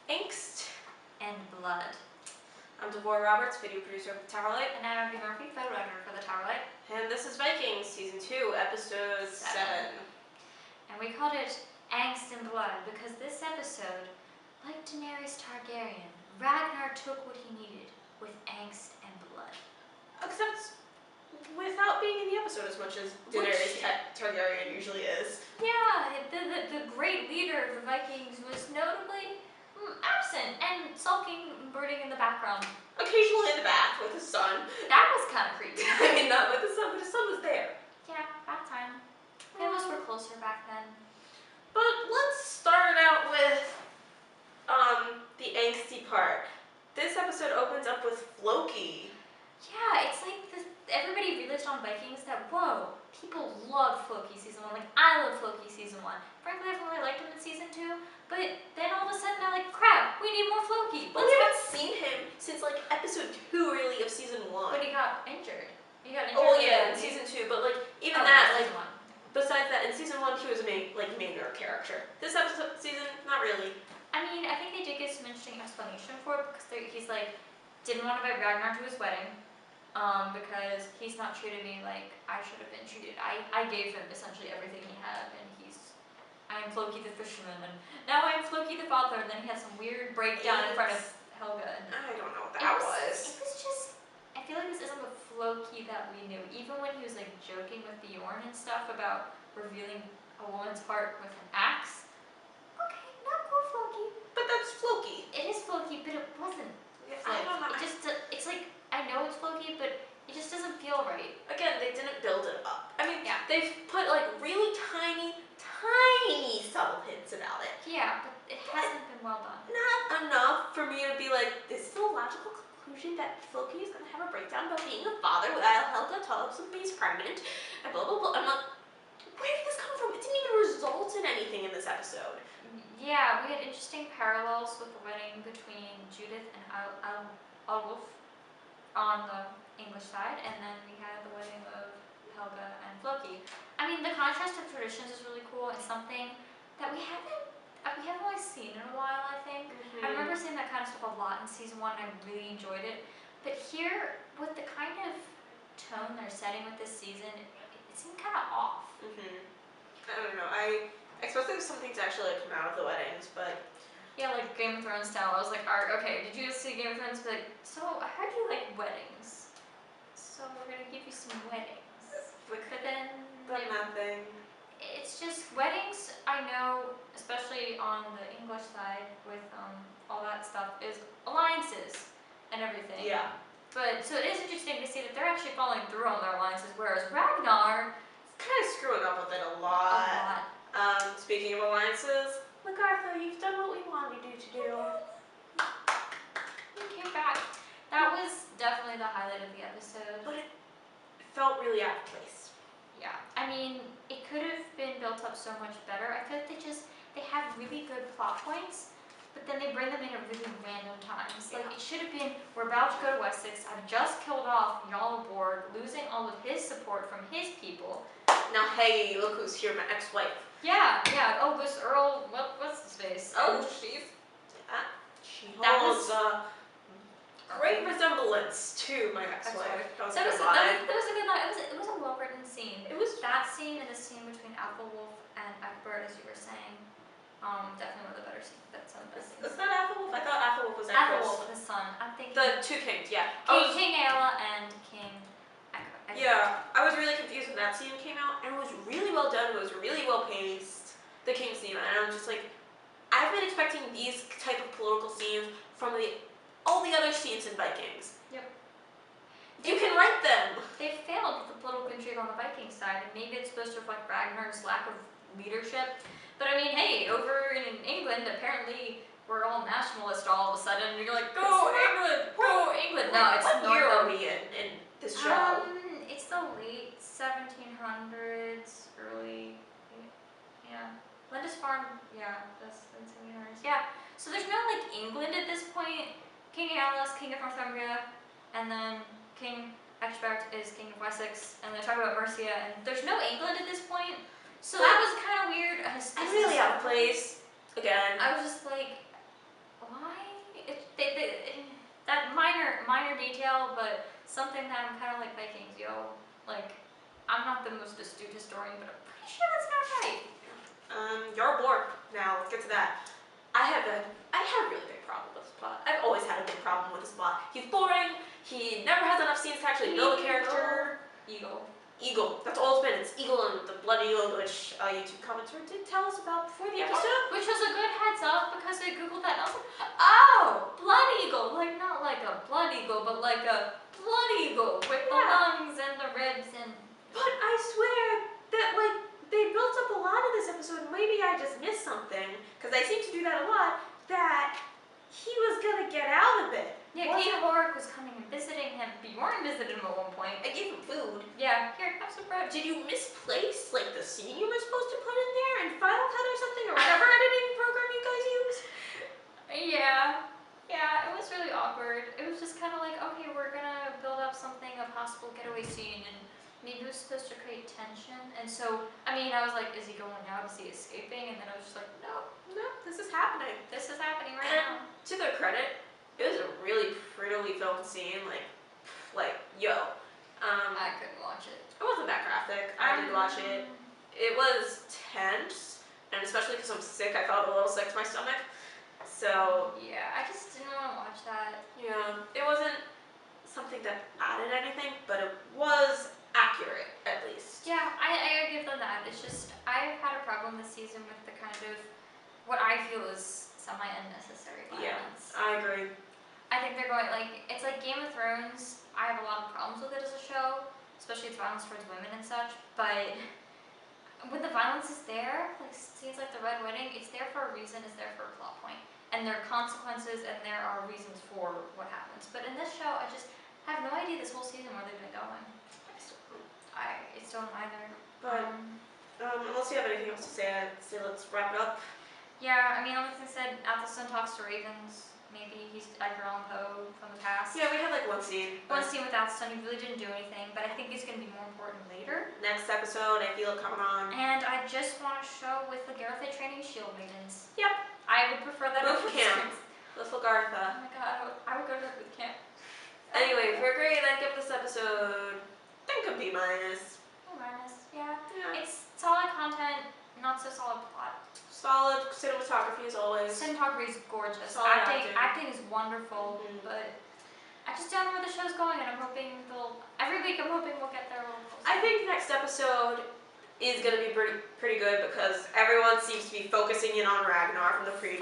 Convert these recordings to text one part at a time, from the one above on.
Angst and Blood. I'm Devorah Roberts, video producer of Towerlight. And I'm Murphy, photo editor for the Towerlight. And this is Vikings, Season 2, Episode 7. And we called it Angst and Blood because this episode, like Daenerys Targaryen, Ragnar took what he needed with angst and blood. Except without being in the episode as much as Daenerys Targaryen usually is. Yeah, the great leader of the Vikings was notably absent and sulking and brooding in the background. Occasionally in the bath with his son. That was kind of creepy. I mean, not with his son, but his son was there. Yeah, bath time. Families were closer back then. But let's start out with the angsty part. This episode opens up with Floki. Yeah, it's like everybody realized on Vikings that, whoa, people love Floki season 1. Like, I love Floki season 1. Frankly, I've only liked him in season 2, but then all of a sudden I'm like, crap, we need more Floki. Well, we haven't seen him since like episode 2 really of season 1. But he got injured. Oh yeah, in season 2, but like even that, like season 1. Besides that, in season 1 he was a main character. This season, not really. I mean, I think they did get some interesting explanation for it because he's like, didn't want to invite Ragnar to his wedding, because he's not treated me like I should have been treated. I gave him essentially everything he had, and I am Floki the fisherman, and now I am Floki the father, and then he had some weird breakdown in front of Helga. And I don't know what that was. It was just, I feel like this isn't the Floki that we knew. Even when he was like joking with Bjorn and stuff about revealing a woman's heart with an axe. Okay, not cool Floki. But that's Floki. It is Floki, but it wasn't. Yeah, I don't know. It's like, I know it's Floki, but it just doesn't feel right. Again, they didn't build it up. I mean, yeah. They've put like really tiny subtle hints about it. Yeah, but it hasn't been well done. Not enough for me to be like, this is a logical conclusion that Floki is going to have a breakdown about being a father without Helga tells him he's pregnant, and blah, blah, blah. I'm like, where did this come from? It didn't even result in anything in this episode. Yeah, we had interesting parallels with the wedding between Judith and Alwulf on the English side, and then we had the wedding of Helga and Floki. I mean, the contrast of traditions is really cool and something that we haven't really seen in a while, I think. Mm-hmm. I remember seeing that kind of stuff a lot in season 1, and I really enjoyed it. But here, with the kind of tone they're setting with this season, it seemed kind of off. Mm-hmm. I don't know. I expected something to actually come out of the weddings, but... Yeah, like Game of Thrones style. I was like, alright, okay, did you see Game of Thrones? Be like, so I heard you like weddings. So we're gonna give you some weddings. But then... But nothing. It's just, weddings, I know, especially on the English side with all that stuff, is alliances and everything. Yeah. But, so it is interesting to see that they're actually following through on their alliances, whereas Ragnar... kind of screwing up with it a lot. Speaking of alliances, Lagartha, you've done what we wanted you to do. He came back. That was definitely the highlight of the episode. But it felt really out of place. Yeah, I mean, it could have been built up so much better. I feel like they have really good plot points, but then they bring them in at really random times. Yeah. Like, it should have been, we're about to go to Wessex, I've just killed off Jarl Borg, losing all of his support from his people. Now, hey, look who's here, my ex-wife. Yeah, oh, this Earl, what's his face? Oh, she holds a great resemblance to my ex-wife. That was a good line. That was a good line. It was a well-written scene. It was that scene and the scene between Athelwolf and Egbert, as you were saying. Definitely one of the better scenes. That's some of the best scenes. Is that Athelwolf? I thought Athelwolf was Athelwolf, his son. I'm thinking the two kings, yeah. King Aela and King Egbert. Yeah, I was really confused when that scene came out, and it was really well done. It was really well paced. The king scene, and I was just like, I've been expecting these type of political scenes from all the other scenes in Vikings. Yep. You can write them. They failed with the political intrigue on the Viking side, and maybe it's supposed to reflect Ragnar's lack of leadership. But I mean, hey, over in England, apparently we're all nationalist all of a sudden. And you're like, go England, go England. No, it's what year are we in this show? It's the late 1700s, early, yeah. Lindisfarne, yeah, that's 1700s. Yeah. So there's no like England at this point. King Aeolus, King of Northumbria, and then King Ecgbert is King of Wessex, and they talk about Mercia, and there's no England at this point. So that was kind of weird. I'm really out of place again. I was just like, why? minor detail, but something that I'm kind of like Vikings, yo. Like, I'm not the most astute historian, but I'm pretty sure that's not right. You're bored. Now let's get to that. I had a really big problem with this plot. I've always had a big problem with this plot. He's boring. He never has enough scenes to actually build a character. Eagle. That's all it's been. It's Eagle and the Blood Eagle, which a YouTube commenter did tell us about before the episode. Which was a good heads up because I googled that and I was like, oh, Blood Eagle. Like, not like a blood eagle, but like a blood eagle with the lungs and the ribs and... But I swear that, like, they built up a lot of this episode. Maybe I just missed something, because I seem to do that a lot, that he was going to get out of it. Yeah, King Hork was coming and visiting him. Bjorn visited him at one point. I gave him food. Yeah, here, have some bread. Did you misplace, like, the scene you were supposed to put in there in Final Cut or something, or whatever editing program you guys use? Yeah, it was really awkward. It was just kind of like, okay, we're gonna build up something, a possible getaway scene, and maybe it was supposed to create tension. And so, I mean, I was like, is he going out? Is he escaping? And then I was just like, no, This is happening. this is happening right now. To their credit, it was a really prettily filmed scene, like, yo. I couldn't watch it. It wasn't that graphic. I did watch it. It was tense, and especially because I'm sick, I felt a little sick to my stomach. So, Yeah, I just didn't want to watch that. yeah, it wasn't something that added anything, but it was accurate, at least. Yeah, I give them that. It's just, I've had a problem this season with the kind of, what I feel is semi-unnecessary violence. Yeah, I agree. I think they're going, like, it's like Game of Thrones. I have a lot of problems with it as a show, especially its violence towards women and such, but when the violence is there, like scenes like the Red Wedding, it's there for a reason, it's there for a plot point. And there are consequences and there are reasons for what happens. But in this show, I just have no idea this whole season where they've been going. I still don't either. But, unless you have anything else to say, I'd say let's wrap it up. Yeah, I mean, only thing I said, Athelstan talks to ravens. Maybe he's Edgar Allan Poe from the past. Yeah, we had like one scene. One scene with Athelstan, he really didn't do anything, but I think it's going to be more important later. Next episode, I feel it coming on. And I just want a show with the Gareth training shield maidens. Yep. I would prefer that Boot over camp. Christmas. Little Oh Gartha. my god, I would go to that boot camp. Anyway, if we're great, I'd give this episode, I think a B-. Yeah. Yeah. It's solid content, not so solid plot. Solid cinematography as always. Cinematography is gorgeous. Solid Acting is wonderful, but I just don't know where the show's going, and I'm hoping every week I'm hoping we'll get there a little closer. I think next episode is going to be pretty good because everyone seems to be focusing in on Ragnar from the preview.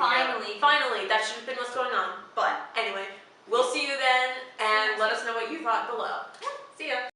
Finally, that should have been what's going on. But anyway, we'll see you then, and let us know what you thought below. See ya.